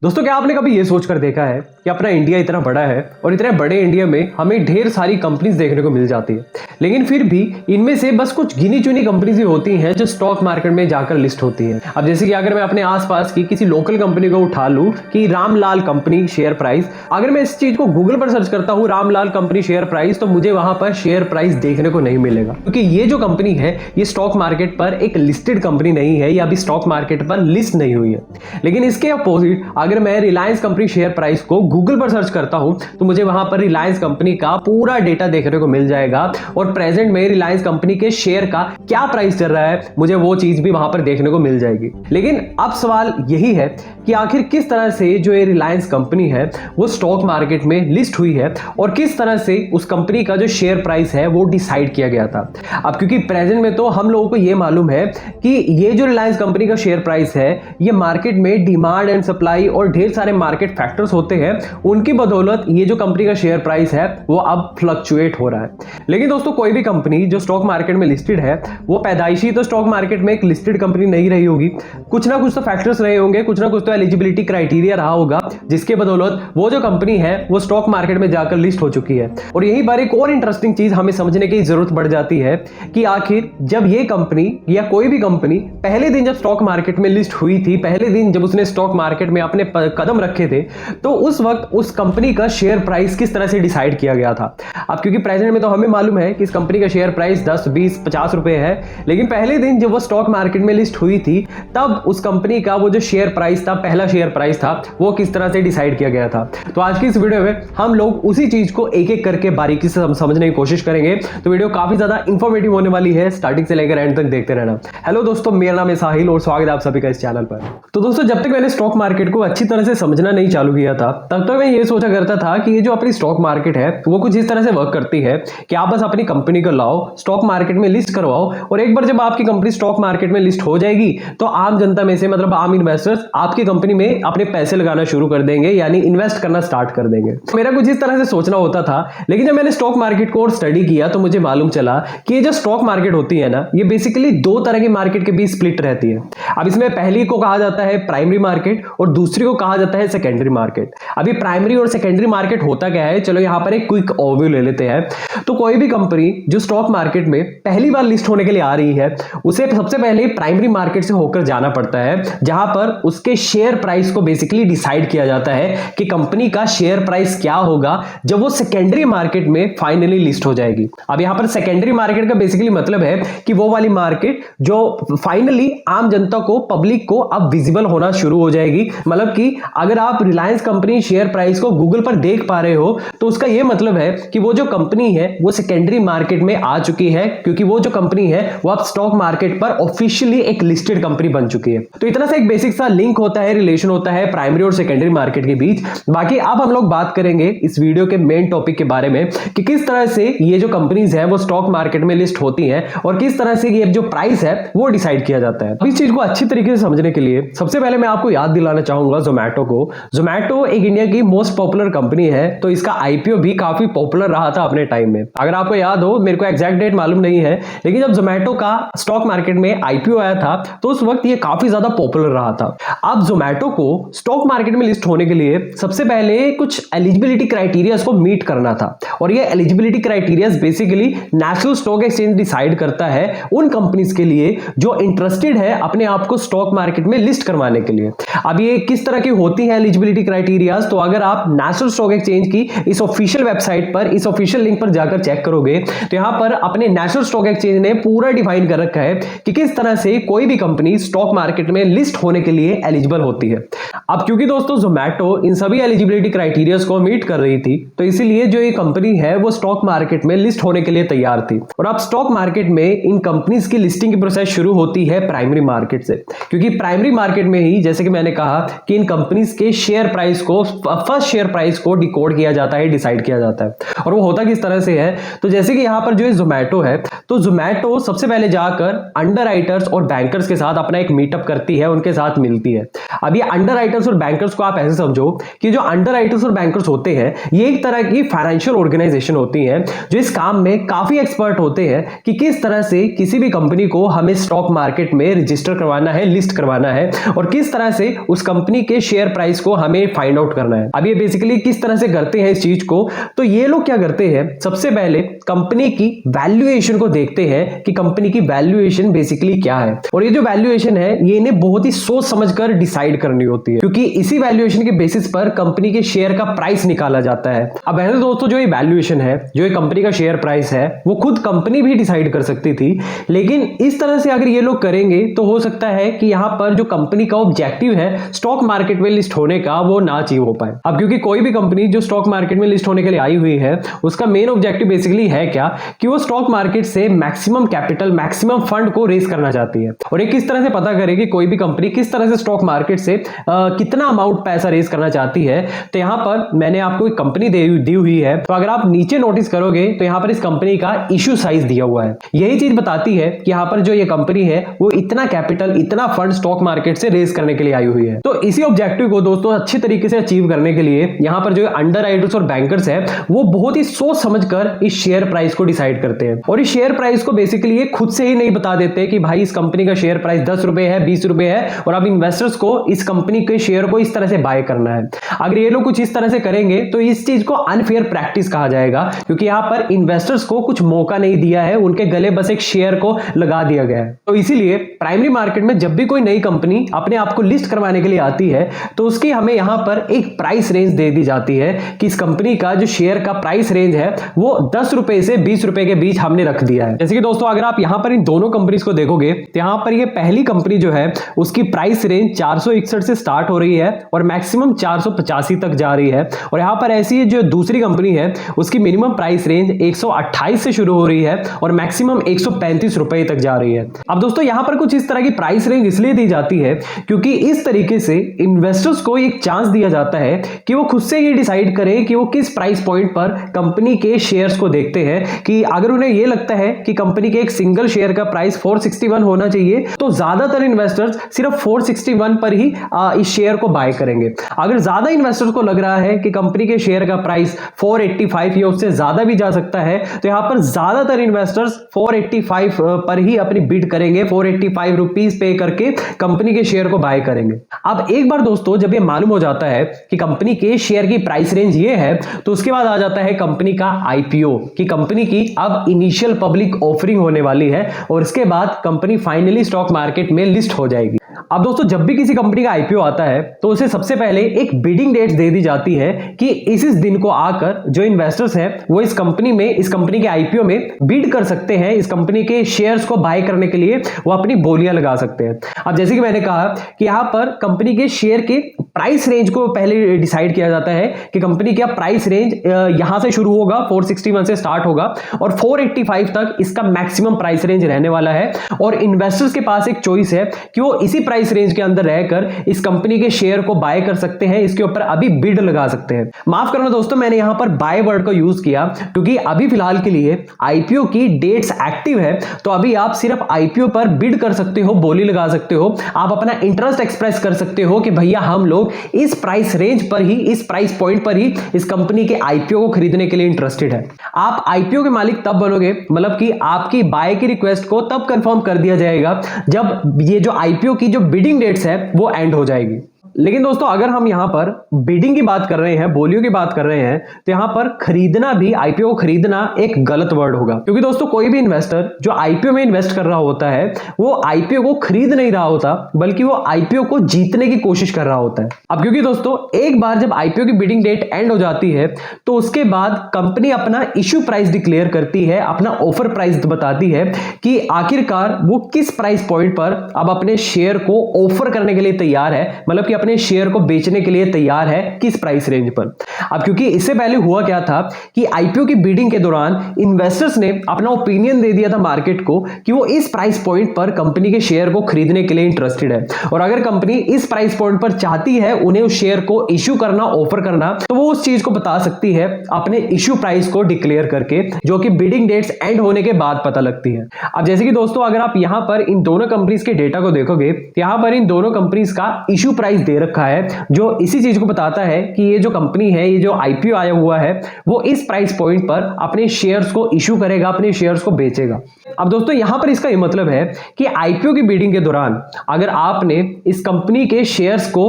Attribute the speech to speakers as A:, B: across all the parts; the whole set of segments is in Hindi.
A: दोस्तों, क्या आपने कभी ये सोचकर देखा है कि अपना इंडिया इतना बड़ा है और इतने बड़े इंडिया में हमें ढेर सारी कंपनीज देखने को मिल जाती है, लेकिन फिर भी इनमें से बस कुछ गिनी चुनी कंपनीज ही होती हैं जो स्टॉक मार्केट में जाकर लिस्ट होती हैं। अब जैसे कि अगर मैं अपने आसपास की किसी लोकल कंपनी को उठा लूं कि रामलाल कंपनी शेयर प्राइस, अगर मैं इस चीज को गूगल पर सर्च करता हूं रामलाल कंपनी शेयर प्राइस, तो मुझे वहां पर शेयर प्राइस देखने को नहीं मिलेगा, क्योंकि ये जो कंपनी है ये स्टॉक मार्केट पर एक लिस्टेड कंपनी नहीं है या अभी स्टॉक मार्केट पर लिस्ट नहीं हुई है। लेकिन इसके अपोजिट अगर मैं रिलायंस कंपनी शेयर प्राइस को गूगल पर सर्च करता हूं तो मुझे वहां पर रिलायंस कंपनी का पूरा डेटा देखने को मिल जाएगा और प्रेजेंट में रिलायंस कंपनी के शेयर का क्या प्राइस चल रहा है मुझे वो चीज भी वहां पर देखने को मिल जाएगी। लेकिन अब सवाल यही है कि आखिर किस तरह से जो ये रिलायंस कंपनी है वो स्टॉक मार्केट में लिस्ट हुई है और किस तरह से उस कंपनी का जो शेयर प्राइस है वो डिसाइड किया गया था। अब क्योंकि प्रेजेंट में तो हम लोगों को ये मालूम है कि ये जो रिलायंस कंपनी का शेयर प्राइस है ये मार्केट में डिमांड एंड सप्लाई और ढेर सारे मार्केट फैक्टर्स होते हैं, उनकी बदौलत ये जो कंपनी का शेयर प्राइस है वो अब फ्लक्चुएट हो रहा है। लेकिन दोस्तों, कोई भी कंपनी जो स्टॉक मार्केट में लिस्टेड है वो पैदाइशी तो स्टॉक मार्केट में एक लिस्टेड कंपनी नहीं रही होगी, कुछ ना कुछ तो फैक्टर्स रहे होंगे, कुछ ना कुछ तो एलिजिबिलिटी क्राइटेरिया रहा होगा जिसके बदौलत वो जो कंपनी है वो स्टॉक मार्केट में जाकर लिस्ट हो चुकी है। और यही बार एक और इंटरेस्टिंग चीज हमें समझने की जरूरत पड़ जाती है कि आखिर जब ये कंपनी या कोई भी कंपनी पहले दिन जब स्टॉक मार्केट में लिस्ट हुई थी, पहले दिन जब उसने स्टॉक मार्केट में अपने कदम रखे थे, तो उस वक्त उस कंपनी का शेयर प्राइस किस तरह से डिसाइड किया गया था। अब क्योंकि प्रेजेंट में तो हमें मालूम है कि इस कंपनी का शेयर प्राइस 10, 20, 50 रुपए है, लेकिन पहले दिन जब वो स्टॉक मार्केट में लिस्ट हुई थी तब उस कंपनी का वो जो शेयर प्राइस था, पहला शेयर प्राइस था, वो किस तरह से डिसाइड किया गया था। तो आज की इस वीडियो में हम लोग उसी चीज को एक एक करके बारीकी से समझने की कोशिश करेंगे। तो वीडियो काफी ज्यादा इंफॉर्मेटिव होने वाली है, स्टार्टिंग से लेकर एंड तक देखते रहना। हेलो दोस्तों, मेरा नाम है साहिल और स्वागत है आप सभी का इस चैनल पर। तो दोस्तों, जब तक मैंने स्टॉक मार्केट को अच्छी तरह से समझना नहीं चालू किया था तब तक मैं ये सोचा करता था कि ये जो अपनी स्टॉक मार्केट है वो कुछ इस तरह से वर्क करती है कि आप बस अपनी कंपनी को लाओ, स्टॉक मार्केट में लिस्ट करवाओ और एक बार जब आपकी कंपनी स्टॉक मार्केट में लिस्ट हो जाएगी तो आम जनता में से, मतलब आम इन्वेस्टर्स आपकी कंपनी में अपने पैसे लगाना शुरू कर देंगे, यानी इन्वेस्ट करना स्टार्ट कर देंगे। मेरा कुछ इस तरह से सोचना होता था। लेकिन जब मैंने स्टॉक मार्केट को और स्टडी किया तो मुझे मालूम चला कि ये जो स्टॉक मार्केट होती है ना, ये बेसिकली दो तरह की मार्केट के बीच स्प्लिट रहती है। अब इसमें पहली को कहा जाता है प्राइमरी मार्केट और दूसरी को कहा जाता है सेकेंडरी मार्केट। अभी प्राइमरी और सेकेंडरी मार्केट होता क्या है, चलो यहां पर एक क्विक ओवरव्यू ले लेते हैं। तो कोई भी कंपनी जो स्टॉक मार्केट में पहली बार लिस्ट होने के लिए आ रही है उसे सबसे पहले प्राइमरी मार्केट से होकर जाना पड़ता है, जहां पर उसके शेयर प्राइस को बेसिकली डिसाइड किया जाता है कि कंपनी का शेयर प्राइस क्या होगा जब वो सेकेंडरी मार्केट में फाइनली लिस्ट हो जाएगी। अब यहां पर सेकेंडरी मार्केट का बेसिकली मतलब है कि वो वाली मार्केट जो फाइनली आम जनता को, पब्लिक को अब विजिबल होना शुरू हो जाएगी। मतलब कि अगर आप रिलायंस कंपनी शेयर प्राइस को गूगल पर देख पा रहे हो तो उसका यह मतलब है कि वो जो कंपनी है वो सेकेंडरी मार्केट में आ चुकी है, क्योंकि वो जो कंपनी है वो अब स्टॉक मार्केट पर ऑफिशियली एक लिस्टेड कंपनी बन चुकी है। तो इतना सा एक बेसिक सा लिंक होता है, रिलेशन होता है प्राइमरी और सेकेंडरी मार्केट के बीच। बाकी अब हम लोग बात करेंगे इस वीडियो के मेन टॉपिक के बारे में कि किस तरह से ये जो कंपनीज है वो स्टॉक मार्केट में लिस्ट होती हैं और किस तरह से ये जो प्राइस है वो डिसाइड किया जाता है। इस चीज को अच्छी तरीके से समझने के लिए सबसे पहले मैं आपको याद दिलाना चाहूंगा जोमैटो को। जोमैटो एक इंडिया की मोस्ट पॉपुलर कंपनी है, तो इसका आईपीओ भी काफी पॉपुलर रहा था अपने टाइम में। अगर आपको याद हो, मेरे को एग्जैक्ट डेट मालूम नहीं है, लेकिन जब जोमैटो का स्टॉक मार्केट में आईपीओ आया था तो उस वक्त ये काफी ज्यादा पॉपुलर रहा था। अब जोमैटो को स्टॉक मार्केट में लिस्ट होने के लिए सबसे पहले कुछ एलिजिबिलिटी क्राइटेरिया को मीट करना था, और ये eligibility criteria basically national stock exchange decide करता है उन कंपनीज के लिए जो इंटरेस्टेड है अपने आप को स्टॉक मार्केट में लिस्ट करवाने के लिए। अब ये किस तरह की होती है एलिजिबिलिटी क्राइटेरियाज, तो अगर आप नेशनल स्टॉक एक्सचेंज की इस ऑफिशियल वेबसाइट पर, इस ऑफिशियल लिंक पर जाकर चेक करोगे तो यहां पर अपने नेशनल स्टॉक एक्सचेंज ने पूरा डिफाइन कर रखा है कि किस तरह से कोई भी कंपनी स्टॉक मार्केट में लिस्ट होने के लिए एलिजिबल होती है। अब क्योंकि दोस्तों जोमैटो इन सभी एलिजिबिलिटी क्राइटेरियाज को मीट कर रही थी, तो इसीलिए जो ये कंपनी है वो स्टॉक मार्केट में लिस्ट होने के लिए तैयार थी। और अब स्टॉक मार्केट में इन कंपनीज की लिस्टिंग की प्रोसेस शुरू होती है प्राइमरी मार्केट से, क्योंकि प्राइमरी मार्केट में ही, जैसे कि मैंने कहा, कि इन कंपनीज के शेयर प्राइस को, फर्स्ट शेयर प्राइस को डिकोड किया जाता है, डिसाइड किया जाता है। और वो होता किस तरह से है, तो जैसे कि यहां पर जो जोमैटो है, तो जोमैटो सबसे पहले जाकर अंडरराइटर्स और बैंकर्स के साथ अपना एक मीटअप करती है, उनके साथ मिलती है। अब ये अंडरराइटर्स और बैंकर्स को आप ऐसे समझो कि जो अंडरराइटर्स और बैंकर्स होते हैं ये एक तरह की फाइनेंशियल ऑर्गेनाइजेशन होती है जो इस काम में काफी एक्सपर्ट होते हैं कि किस तरह से किसी भी कंपनी को हमें स्टॉक मार्केट में रजिस्टर करवाना है, लिस्ट करवाना है, और किस तरह से उस कंपनी के के शेयर प्राइस को हमें फाइंड आउट करना है। अब ये बेसिकली किस तरह से करते हैं इस चीज को, तो ये लोग क्या करते हैं, सबसे पहले कंपनी की वैल्यूएशन को देखते हैं कि कंपनी की वैल्यूएशन बेसिकली क्या है। और ये जो वैल्यूएशन है ये इन्हें बहुत ही सोच समझकर डिसाइड करनी होती है, क्योंकि इसी वैल्यूएशन के बेसिस पर कंपनी के शेयर का प्राइस निकाला जाता है। अब वैसे दोस्तों जो ये वैल्यूएशन है, जो ये कंपनी का शेयर प्राइस है, वो खुद कंपनी भी डिसाइड कर सकती थी, लेकिन इस तरह से अगर ये लोग करेंगे तो हो सकता है कि यहां पर जो कंपनी का ऑब्जेक्टिव है स्टॉक मार्केट में लिस्ट होने का, वो ना अचीव हो पाए। अब क्योंकि कोई भी कंपनी जो स्टॉक मार्केट में लिस्ट होने के लिए आई हुई है, उसका मेन ऑब्जेक्टिव बेसिकली है क्या, कि वो स्टॉक मार्केट से मैक्सिमम कैपिटल, मैक्सिमम फंड को रेज करना चाहती है। और ये किस तरह से पता करे कि कोई भी कंपनी किस तरह से स्टॉक मार्केट से कितना अमाउंट पैसा रेज करना चाहती है, तो यहां पर मैंने आपको एक कंपनी दी हुई है। तो अगर आप नीचे नोटिस करोगे तो यहां पर इस कंपनी का इश्यू साइज दिया हुआ है। यही चीज बताती है कि यहां पर जो ये कंपनी है वो इतना कैपिटल, इतना फंड स्टॉक मार्केट से रेज करने के लिए आई हुई है। तो इसी ऑब्जेक्टिव को दोस्तों अच्छी तरीके से अचीव करने के लिए यहां पर जो अंडर राइटर्स और बैंकर्स है वो बहुत ही सोच समझकर इस शेयर प्राइस को डिसाइड करते हैं। और इस शेयर प्राइस को बेसिकली ये खुद से ही नहीं बता देते कि भाई इस कंपनी का शेयर प्राइस 10 रुपए है, 20 रुपए है और अब इन्वेस्टर्स को इस कंपनी के शेयर को इस तरह से बाय करना है। अगर ये लोग कुछ इस तरह से करेंगे तो इस चीज को अनफेयर प्रैक्टिस कहा जाएगा, क्योंकि यहां पर इन्वेस्टर्स को कुछ मौका नहीं दिया है, उनके गले बस एक शेयर को लगा दिया गया है। तो इसीलिए प्राइमरी मार्केट में जब भी कोई नई कंपनी अपने आप को लिस्ट करवाने के लिए आती है तो उसकी हमें यहां पर एक प्राइस रेंज दे दी जाती है कि इस कंपनी का जो शेयर का प्राइस रेंज है वो 10 रुपए से 20 रुपए के बीच हमने रख दिया है। जैसे कि दोस्तों अगर आप यहां पर इन दोनों कंपनीज को देखोगे तो यहां पर ये पहली कंपनी जो है उसकी प्राइस रेंज 461 से स्टार्ट हो रही है और मैक्सिमम 485 तक जा रही है। और यहां पर ऐसी जो दूसरी कंपनी है उसकी मिनिमम प्राइस रेंज 128 से शुरू हो रही है और मैक्सिमम 135 रुपए तक जा रही है। अब दोस्तों यहां पर कुछ इस तरह की प्राइस रेंज इसलिए दी जाती है क्योंकि इस तरीके से इन्वेस्टर्स को एक चांस दिया जाता है कि वो खुद से ये डिसाइड करें कि वो किस प्राइस पॉइंट पर कंपनी के शेयर्स को देखते हैं। कि अगर उन्हें ये लगता है कि कंपनी के एक सिंगल शेयर का प्राइस 461 होना चाहिए तो ज्यादातर इन्वेस्टर्स सिर्फ 461 पर ही इस शेयर को बाय करेंगे। अगर ज्यादा इन्वेस्टर्स को लग रहा है कि कंपनी के शेयर का प्राइस 485 या उससे ज्यादा भी जा सकता है तो यहां पर ज्यादातर इन्वेस्टर्स 485 पर ही अपनी बिड करेंगे, 485 रुपीस पे करके कंपनी के शेयर को बाय करेंगे। अब एक बार दोस्तों जब ये मालूम हो जाता है कि कंपनी के शेयर की प्राइस रेंज ये है तो उसके बाद आ जाता है कंपनी का आईपीओ, कि कंपनी की अब इनिशियल पब्लिक ऑफरिंग होने वाली है और इसके बाद कंपनी फाइनली स्टॉक मार्केट में लिस्ट हो जाएगी। अब दोस्तों जब भी किसी कंपनी का आईपीओ आता है तो उसे सबसे पहले एक बिडिंग डेट दे दी जाती है कि इस दिन को आकर जो इन्वेस्टर्स हैं वो इस कंपनी के आईपीओ में बिड कर सकते हैं, इस कंपनी के शेयर्स को बाय करने के लिए वो अपनी बोलियां लगा सकते हैं। अब जैसे कि मैंने कहा कि यहां पर कंपनी के शेयर के प्राइस रेंज को पहले डिसाइड किया जाता है कि कंपनी का प्राइस रेंज यहां से शुरू होगा, 461 से स्टार्ट होगा और 485 तक इसका मैक्सिमम प्राइस रेंज रहने वाला है। और इन्वेस्टर्स के पास एक चॉइस है कि वो इसी प्राइस रेंज के अंदर रहकर इस कंपनी के शेयर को बाय कर सकते हैं, इसके ऊपर अभी बिड लगा सकते हैं। माफ करना दोस्तों, मैंने यहां पर बाय वर्ड को यूज किया क्योंकि अभी फिलहाल के लिए आईपीओ की डेट्स एक्टिव है, तो अभी आप सिर्फ आईपीओ पर बिड कर सकते हो, बोली लगा सकते हो, आप अपना इंटरेस्ट एक्सप्रेस कर सकते हो कि भैया हम लोग इस प्राइस रेंज पर ही, इस प्राइस पॉइंट पर ही इस कंपनी के आईपीओ को खरीदने के लिए इंटरेस्टेड है। आप आईपीओ के मालिक तब बनोगे, मतलब कि आपकी बाय की रिक्वेस्ट को तब कंफर्म कर दिया जाएगा जब ये जो आईपीओ की जो बिडिंग डेट्स है वो एंड हो जाएगी। लेकिन दोस्तों अगर हम यहां पर बिडिंग की बात कर रहे हैं, बोलियों की बात कर रहे हैं, तो यहां पर खरीदना भी, आईपीओ को खरीदना एक गलत वर्ड होगा, क्योंकि दोस्तों कोई भी इन्वेस्टर जो आईपीओ में इन्वेस्ट कर रहा होता है वो आईपीओ को खरीद नहीं रहा होता, बल्कि वो आईपीओ को जीतने की कोशिश कर रहा होता है। अब क्योंकि दोस्तों एक बार जब आईपीओ की बिडिंग डेट एंड हो जाती है तो उसके बाद कंपनी अपना इश्यू प्राइस डिक्लेयर करती है, अपना ऑफर प्राइस बताती है कि आखिरकार वो किस प्राइस पॉइंट पर अब अपने शेयर को ऑफर करने के लिए तैयार है, मतलब कि अपने शेयर को बेचने के लिए तैयार है, किस प्राइस रेंज पर। अब क्योंकि इससे पहले हुआ क्या था कि आईपीओ की बिडिंग के दौरान इन्वेस्टर्स ने अपना ओपिनियन दे दिया था मार्केट को कि वो इस प्राइस पॉइंट पर कंपनी के शेयर को खरीदने के लिए इंटरेस्टेड है, और अगर कंपनी इस प्राइस पॉइंट पर चाहती है उन्हें उस शेयर को इश्यू करना, ऑफर करना, तो वो उस चीज को बता सकती है अपने इश्यू प्राइस को डिक्लेयर करके, जो कि बिडिंग डेट्स एंड होने के बाद पता लगती है। अब जैसे कि दोस्तों अगर आप यहां पर इन दोनों कंपनीज के डेटा को देखोगे, यहां पर इन दोनों कंपनीज का इश्यू प्राइस दे रखा है जो इसी चीज को बताता है कि ये जो कंपनी है, ये जो आईपीओ आया हुआ है, वो इस प्राइस पॉइंट पर अपने शेयर्स को इशू करेगा, अपने शेयर्स को बेचेगा। अब दोस्तों यहां पर इसका ये मतलब है कि आईपीओ की बीडिंग के दौरान अगर आपने इस कंपनी के शेयर्स को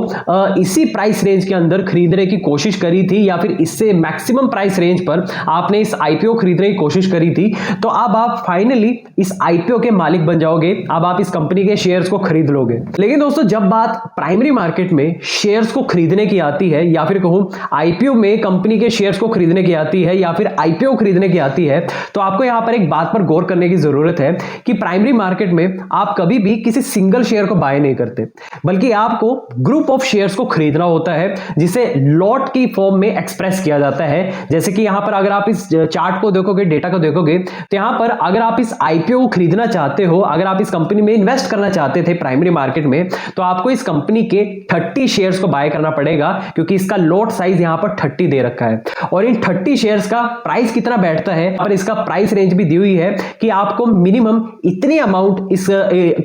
A: इसी प्राइस रेंज के अंदर खरीदने की कोशिश करी थी या फिर इससे मैक्सिमम प्राइस रेंज पर आपने इस आईपीओ खरीदने की कोशिश करी थी, तो अब आप फाइनली इस आईपीओ के मालिक बन जाओगे। अब आप इस कंपनी के शेयर्स को खरीद लोगे। लेकिन दोस्तों जब बात प्राइमरी मार्केट में शेयर्स को खरीदने की आती है, या फिर कहूं आईपीओ में कंपनी के शेयर्स को खरीदने की आती है, या फिर आईपीओ खरीदने की आती है, तो आपको यहां पर एक बात पर गौर करने की जरूरत है कि प्राइमरी मार्केट में आप कभी भी किसी सिंगल शेयर को बाय नहीं करते, बल्कि आपको ग्रुप ऑफ शेयर्स को खरीदना होता है, जिसे लॉट की फॉर्म में एक्सप्रेस किया जाता है। जैसे कि यहां पर अगर आप इस चार्ट को देखोगे, डेटा को देखोगे, तो यहां पर अगर आप इस आईपीओ को खरीदना चाहते हो, अगर आप इस कंपनी में इन्वेस्ट करना चाहते थे प्राइमरी मार्केट में, तो आपको इस कंपनी के 30 शेयर्स को बाय करना पड़ेगा, क्योंकि इसका लॉट साइज यहां पर 30 दे रखा है। और इन 30 शेयर्स का प्राइस कितना बैठता है और इसका प्राइस रेंज भी दी हुई है कि आपको मिनिमम इतनी अमाउंट इस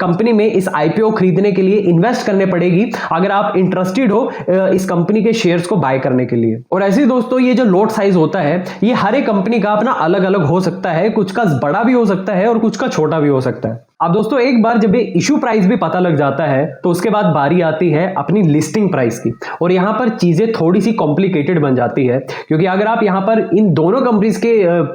A: कंपनी में इस आईपीओ खरीदने के लिए इन्वेस्ट करने पड़ेगी अगर आप इंटरेस्टेड हो इस कंपनी के शेयर्स को बाय करने के लिए। और ऐसे दोस्तों ये जो लॉट साइज होता है, ये हर एक कंपनी का अपना अलग अलग हो सकता है, कुछ का बड़ा भी हो सकता है और कुछ का छोटा भी हो सकता है। अब दोस्तों एक बार जब ये इशू प्राइस भी पता लग जाता है, तो उसके बाद बारी आती है अपनी लिस्टिंग प्राइस की। और यहां पर चीजें थोड़ी सी कॉम्प्लिकेटेड बन जाती है, क्योंकि अगर आप यहां पर इन दोनों कंपनीज के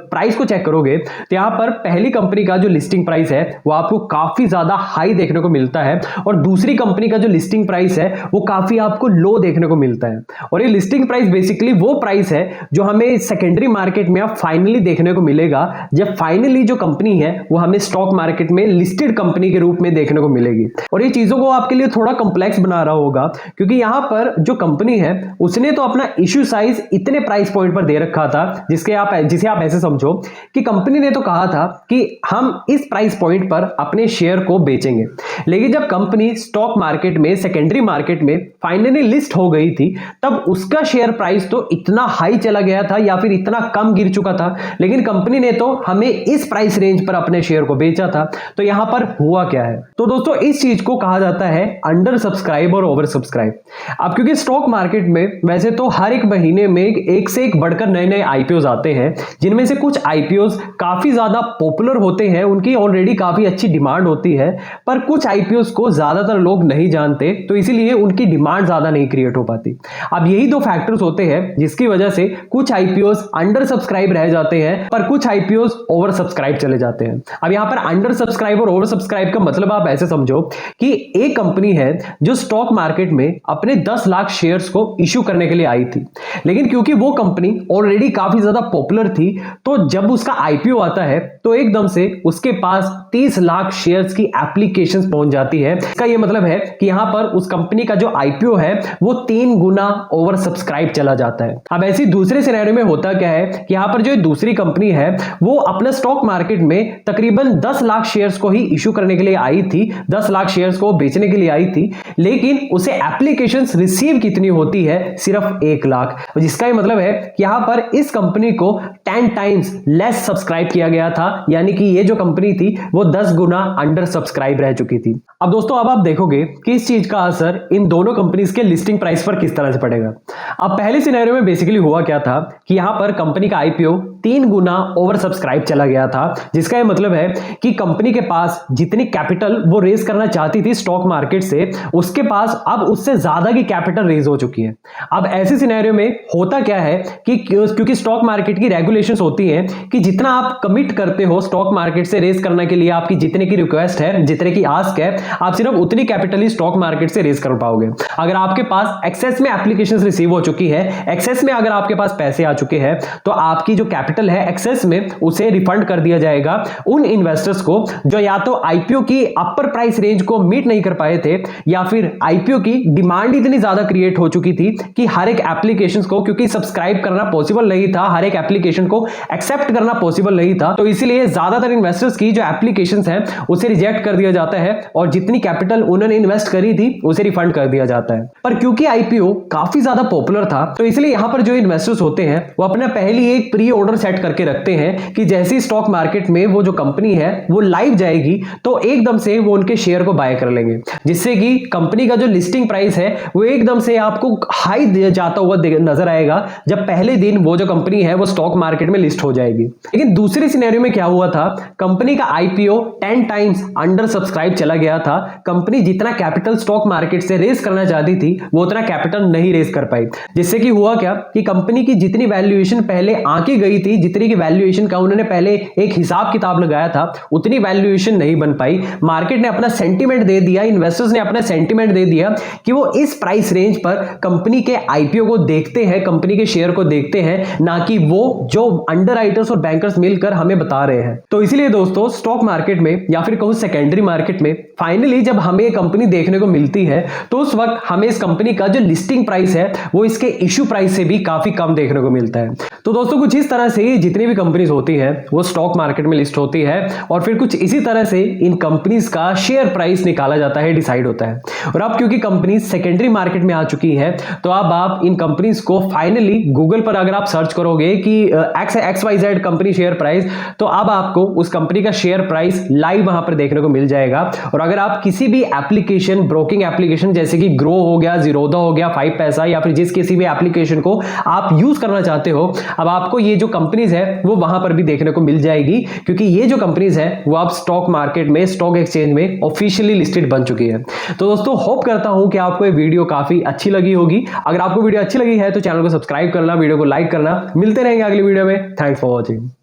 A: प्राइस को चेक करोगे, तो यहां पर पहली कंपनी का जो लिस्टिंग प्राइस है वो आपको काफी ज्यादा हाई देखने को मिलता है, और दूसरी कंपनी का जो लिस्टिंग प्राइस है वो काफी आपको लो देखने को मिलता है। और ये लिस्टिंग प्राइस बेसिकली वो प्राइस है जो हमें सेकेंडरी मार्केट में अब फाइनली देखने को मिलेगा, जब फाइनली जो कंपनी है वो हमें स्टॉक मार्केट में कंपनी के रूप में देखने को मिलेगी। और ये चीजों को आपके लिए थोड़ा कॉम्प्लेक्स बना रहा होगा, क्योंकि यहां पर जो कंपनी है उसने तो अपना इश्यू साइज इतने प्राइस पॉइंट पर दे रखा था जिसे आप ऐसे समझो कि कंपनी ने तो कहा था कि हम इस प्राइस पॉइंट पर अपने शेयर को बेचेंगे। लेकिन जब कंपनी स्टॉक मार्केट में, सेकेंडरी मार्केट में फाइनली लिस्ट हो गई थी, तब उसका शेयर प्राइस तो इतना हाई चला गया था या फिर इतना कम गिर चुका था, लेकिन कंपनी ने तो हमें इस प्राइस रेंज पर अपने शेयर को बेचा था। तो यहां पर हुआ क्या है? तो दोस्तों इस चीज को कहा जाता है अंडर सब्सक्राइब और ओवर सब्सक्राइब। अब क्योंकि स्टॉक मार्केट में वैसे तो हर एक महीने में एक से एक बढ़कर नए नए आईपीओज आते हैं, जिनमें से कुछ आईपीओज काफी ज्यादा पॉपुलर होते हैं, उनकी ऑलरेडी काफी अच्छी डिमांड होती है, पर कुछ आईपीओज को ज्यादातर लोग नहीं जानते, तो इसीलिए उनकी डिमांड ज्यादा नहीं क्रिएट हो पाती। अब यही दो फैक्टर्स होते हैं जिसकी वजह से कुछ आईपीओज अंडर सब्सक्राइब रह जाते हैं, पर कुछ आईपीओज ओवर सब्सक्राइब चले जाते हैं। अब यहां पर अंडर सब्सक्राइब और ओवर सब्सक्राइब का मतलब आप ऐसे समझो कि एक कंपनी है जो स्टॉक मार्केट में अपने 10 लाख शेयर्स को इश्यू करने के लिए आई थी, लेकिन क्योंकि वो कंपनी ऑलरेडी काफी ज्यादा पॉपुलर थी, तो जब उसका आईपीओ आता है तो एकदम से उसके पास 30 लाख शेयर्स की एप्लीकेशंस पहुंच जाती है। इसका यह मतलब है कि यहां पर उस कंपनी का जो आईपीओ है वो 3 गुना ओवर सब्सक्राइब चला जाता है। अब ऐसी दूसरे सिनेरियो में होता क्या है कि यहां पर जो दूसरी कंपनी है वो अपने स्टॉक मार्केट में तकरीबन 10 लाख शेयर्स को ही इश्यू करने के लिए आई थी, 10 लाख शेयर्स को बेचने के लिए आई थी, लेकिन उसे एप्लीकेशंस रिसीव कितनी होती है? सिर्फ 1 लाख। जिसका मतलब है कि यहां पर इस कंपनी को 10 टाइम्स लेस सब्सक्राइब किया गया था, यानी कि ये जो कंपनी थी वो 10 गुना अंडर सब्सक्राइब रह चुकी थी। अब दोस्तों अब आप देखोगे कि इस चीज का असर इन दोनों कंपनीज के लिस्टिंग प्राइस पर किस तरह से पड़ेगा। अब पहले सिनेरियो में बेसिकली हुआ क्या था कि यहां पर कंपनी का आईपीओ 3 गुना ओवर सब्सक्राइब चला गया था, जिसका यह मतलब है कि कंपनी के पास जितनी कैपिटल वो रेज करना चाहती थी स्टॉक मार्केट से, उसके पास अब उससे ज्यादा की कैपिटल रेज हो चुकी है। अब ऐसे सिनेरियो में होता क्या है कि क्योंकि स्टॉक मार्केट की रेगुलेशंस होती हैं कि जितना आप कमिट करते हो स्टॉक मार्केट से रेज करने के लिए, आपकी जितने की रिक्वेस्ट है, जितने की आस्क है, आप सिर्फ उतनी कैपिटल ही स्टॉक मार्केट से रेज कर पाओगे। अगर आपके पास एक्सेस में एप्लीकेशंस रिसीव हो चुकी है, एक्सेस में अगर आपके पास पैसे आ चुके हैं, तो आपकी जो कैपिटल है एक्सेस में, उसे रिफंड कर दिया जाएगा उन इन्वेस्टर्स को जो या तो आईपीओ की अपर प्राइस रेंज को मीट नहीं कर पाए थे, या फिर आईपीओ की डिमांड इतनी ज्यादा क्रिएट हो चुकी थी कि हर एक एप्लीकेशन को, क्योंकि सब्सक्राइब करना पॉसिबल नहीं था, हर एक एप्लीकेशन को एक्सेप्ट करना पॉसिबल नहीं था, तो इसलिए ज्यादातर इन्वेस्टर्स की जो एप्लीकेशंस हैं उसे रिजेक्ट कर दिया जाता है और जितनी कैपिटल उन्होंने इन्वेस्ट करी थी उसे रिफंड कर दिया जाता है। पर क्योंकि आईपीओ काफी ज्यादा पॉपुलर पॉपुलर था, तो इसलिए यहां पर जो इन्वेस्टर्स होते हैं वो अपना पहली एक प्री ऑर्डर सेट करके रखते हैं कि जैसे स्टॉक मार्केट में वो जो कंपनी है वो लाइव जाएगी तो एकदम से वो उनके शेयर को बाय कर लेंगे, जिससे कि कंपनी का जो लिस्टिंग प्राइस है वो एकदम से आपको हाई जाता हुआ नजर आएगा जब पहले दिन वो जो कंपनी है वो स्टॉक मार्केट में लिस्ट हो जाएगी। लेकिन दूसरी सिनेरियो में क्या हुआ था, कंपनी का आईपीओ 10 टाइम्स अंडर सब्सक्राइब चला गया था। कंपनी जितना कैपिटल स्टॉक मार्केट से रेज करना चाहती थी वो उतना कैपिटल नहीं रेज कर पाई, जिससे कि हुआ क्या कि कंपनी की जितनी वैल्यूएशन पहले आंकी गई थी, जितनी की वैल्यूएशन का उन्होंने पहले एक हिसाब किताब लगाया था, उतनी वैल्यूएशन नहीं बन पाई। मार्केट ने अपना सेंटीमेंट दे दिया, इन्वेस्टर्स ने अपना सेंटीमेंट दे दिया कि वो इस प्राइस रेंज पर कंपनी के आईपीओ को देखते हैं, कंपनी के शेयर को देखते हैं, ना कि वो जो अंडरराइटर्स और बैंकर्स मिलकर हमें बता रहे हैं। तो इसीलिए दोस्तों स्टॉक मार्केट में या फिर कहूं सेकेंडरी मार्केट में फाइनली जब हमें कंपनी देखने को मिलती है तो उस वक्त हमें इस कंपनी का जो लिस्टिंग प्राइस है वो इसके इश्यू प्राइस से भी काफी कम देखने को मिलता है। तो दोस्तों कुछ इस तरह से जितनी भी कंपनीज होती हैं वो स्टॉक मार्केट में लिस्ट होती है और फिर कुछ इसी तरह से इन कंपनीज का शेयर प्राइस निकाला जाता है, डिसाइड होता है। और अब क्योंकि कंपनी सेकेंडरी मार्केट में आ चुकी है तो अब आप इन कंपनीज को फाइनली गूगल पर अगर आप सर्च करोगे कि XYZ कंपनी शेयर प्राइस, तो अब आपको उस कंपनी का शेयर प्राइस लाइव वहां पर देखने को मिल जाएगा। और अगर आप किसी भी एप्लीकेशन, ब्रोकिंग एप्लीकेशन जैसे कि ग्रो हो गया, जीरोधा हो गया, 5 पैसा या फिर जिस किसी भी एप्लीकेशन को आप यूज करना चाहते हो, अब आपको ये जो कंपनीज है वो वहां पर भी देखने को मिल जाएगी, क्योंकि ये जो कंपनीज है वो आप स्टॉक मार्केट में, स्टॉक एक्सचेंज में ऑफिशियली लिस्टेड बन चुकी है। तो दोस्तों होप करता हूं कि आपको ये वीडियो काफी अच्छी लगी होगी। अगर आपको वीडियो अच्छी लगी है तो चैनल को सब्सक्राइब करना, वीडियो को लाइक करना। मिलते रहेंगे अगली वीडियो में। Thanks for watching.